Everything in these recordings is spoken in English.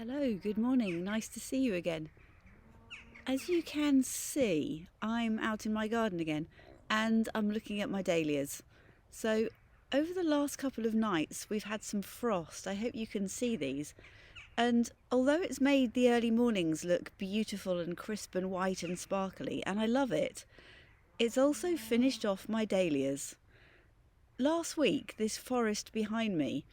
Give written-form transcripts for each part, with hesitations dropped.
Hello, good morning. Nice to see you again. As you can see, I'm out in my garden again and I'm looking at my dahlias. So, over the last couple of nights, we've had some frost. I hope you can see these. And although it's made the early mornings look beautiful and crisp and white and sparkly, and I love it, it's also finished off my dahlias. Last week, this forest behind me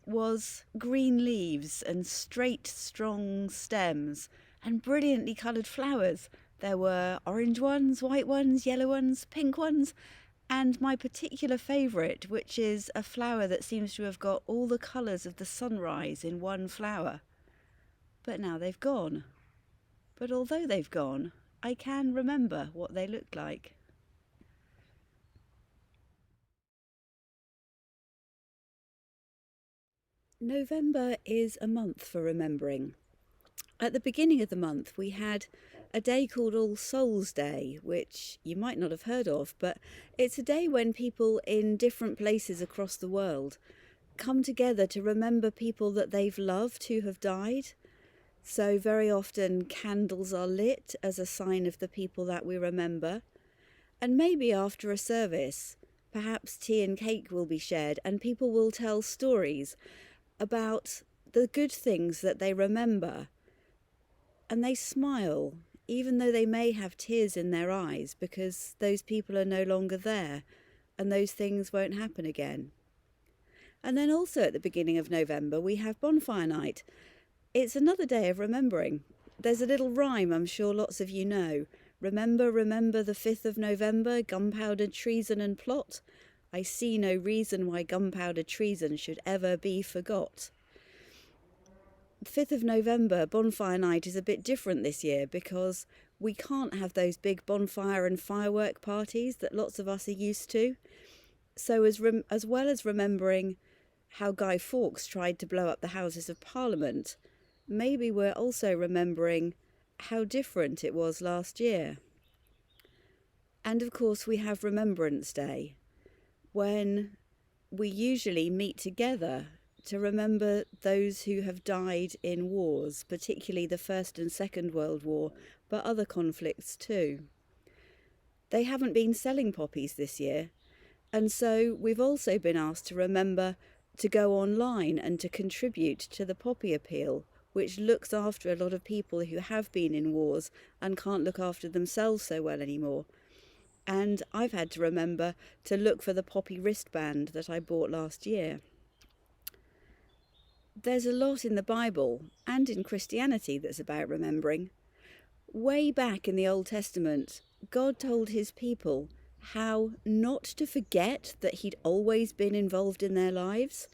was green leaves and straight, strong stems and brilliantly coloured flowers. There were orange ones, white ones, yellow ones, pink ones, and my particular favourite, which is a flower that seems to have got all the colours of the sunrise in one flower. But now they've gone. But although they've gone, I can remember what they looked like. November is a month for remembering. At the beginning of the month, we had a day called All Souls Day, which you might not have heard of, but it's a day when people in different places across the world come together to remember people that they've loved who have died. So, very often, candles are lit as a sign of the people that we remember. And maybe after a service, perhaps tea and cake will be shared, and people will tell stories about the good things that they remember. And they smile, even though they may have tears in their eyes, because those people are no longer there and those things won't happen again. And then also at the beginning of November, we have bonfire night. It's another day of remembering. There's a little rhyme I'm sure lots of you know. Remember, remember the 5th of November, gunpowder treason and plot. I see no reason why gunpowder treason should ever be forgot. The 5th of November, bonfire night, is a bit different this year because we can't have those big bonfire and firework parties that lots of us are used to. So as well as remembering how Guy Fawkes tried to blow up the Houses of Parliament, maybe we're also remembering how different it was last year. And of course we have Remembrance Day, when we usually meet together to remember those who have died in wars, particularly the First and Second World War, but other conflicts too. They haven't been selling poppies this year, and so we've also been asked to remember to go online and to contribute to the Poppy Appeal, which looks after a lot of people who have been in wars and can't look after themselves so well anymore. And I've had to remember to look for the poppy wristband that I bought last year. There's a lot in the Bible and in Christianity that's about remembering. Way back in the Old Testament, God told his people how not to forget that he'd always been involved in their lives,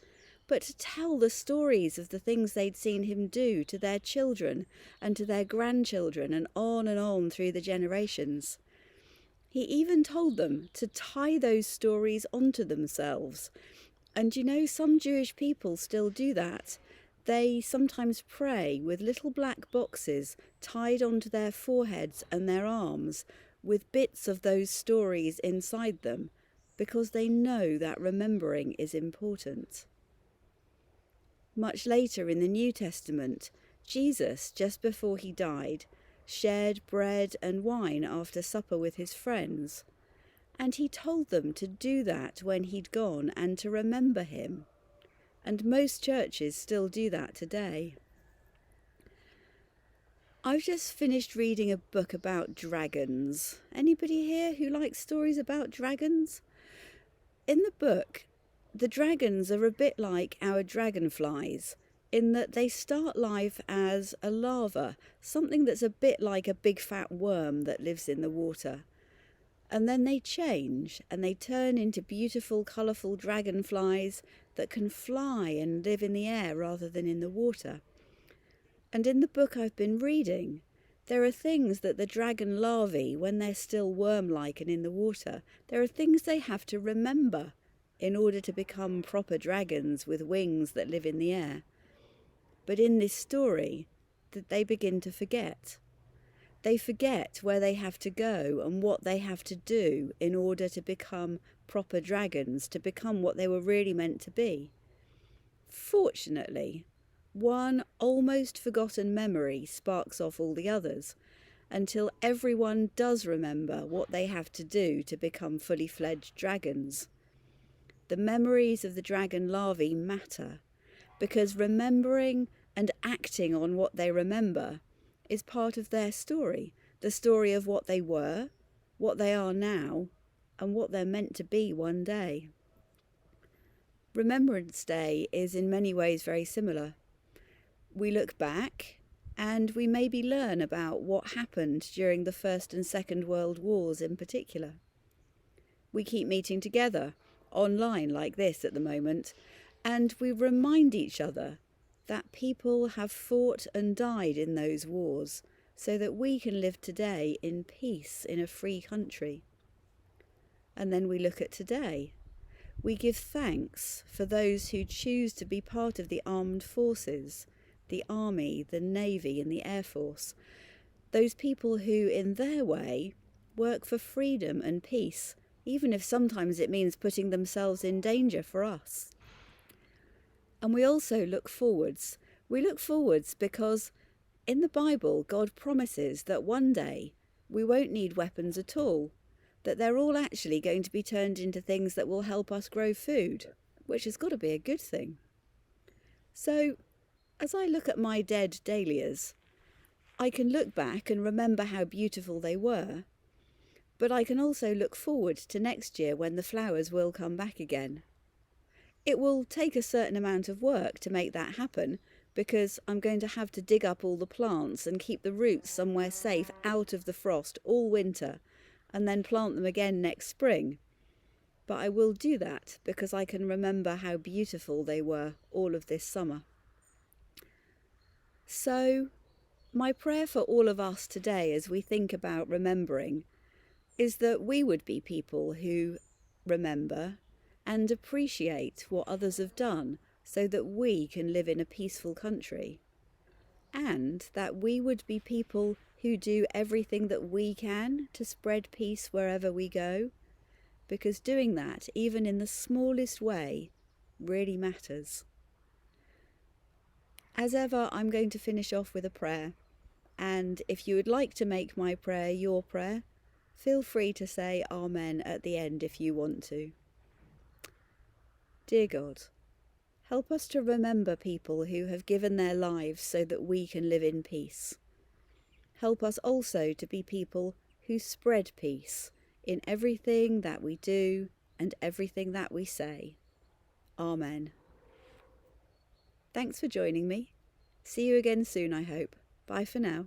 but to tell the stories of the things they'd seen him do to their children and to their grandchildren and on through the generations. He even told them to tie those stories onto themselves. And you know, some Jewish people still do that. They sometimes pray with little black boxes tied onto their foreheads and their arms with bits of those stories inside them, because they know that remembering is important. Much later in the New Testament, Jesus, just before he died, shared bread and wine after supper with his friends. And he told them to do that when he'd gone and to remember him. And most churches still do that today. I've just finished reading a book about dragons. Anybody here who likes stories about dragons? In the book, the dragons are a bit like our dragonflies, in that they start life as a larva, something that's a bit like a big fat worm that lives in the water. And then they change and they turn into beautiful, colourful dragonflies that can fly and live in the air rather than in the water. And in the book I've been reading, there are things that the dragon larvae, when they're still worm-like and in the water, there are things they have to remember in order to become proper dragons with wings that live in the air. But in this story, that they begin to forget. They forget where they have to go and what they have to do in order to become proper dragons, to become what they were really meant to be. Fortunately, One almost forgotten memory sparks off all the others until everyone does remember what they have to do to become fully fledged dragons. The memories of the dragon larvae matter because remembering and acting on what they remember is part of their story, the story of what they were, what they are now, and what they're meant to be one day. Remembrance Day is in many ways very similar. We look back and we maybe learn about what happened during the First and Second World Wars in particular. We keep meeting together online like this at the moment, and we remind each other that people have fought and died in those wars so that we can live today in peace in a free country. And then we look at today. We give thanks for those who choose to be part of the armed forces, the army, the navy and the air force. Those people who, in their way, work for freedom and peace, even if sometimes it means putting themselves in danger for us. And we also look forwards. We look forwards because in the Bible, God promises that one day we won't need weapons at all, that they're all actually going to be turned into things that will help us grow food, which has got to be a good thing. So, as I look at my dead dahlias, I can look back and remember how beautiful they were, but I can also look forward to next year when the flowers will come back again. It will take a certain amount of work to make that happen, because I'm going to have to dig up all the plants and keep the roots somewhere safe out of the frost all winter, and then plant them again next spring. But I will do that because I can remember how beautiful they were all of this summer. So, my prayer for all of us today as we think about remembering is that we would be people who remember and appreciate what others have done so that we can live in a peaceful country, and that we would be people who do everything that we can to spread peace wherever we go, because doing that, even in the smallest way, really matters. As ever, I'm going to finish off with a prayer, and if you would like to make my prayer your prayer, feel free to say Amen at the end if you want to. Dear God, help us to remember people who have given their lives so that we can live in peace. Help us also to be people who spread peace in everything that we do and everything that we say. Amen. Thanks for joining me. See you again soon, I hope. Bye for now.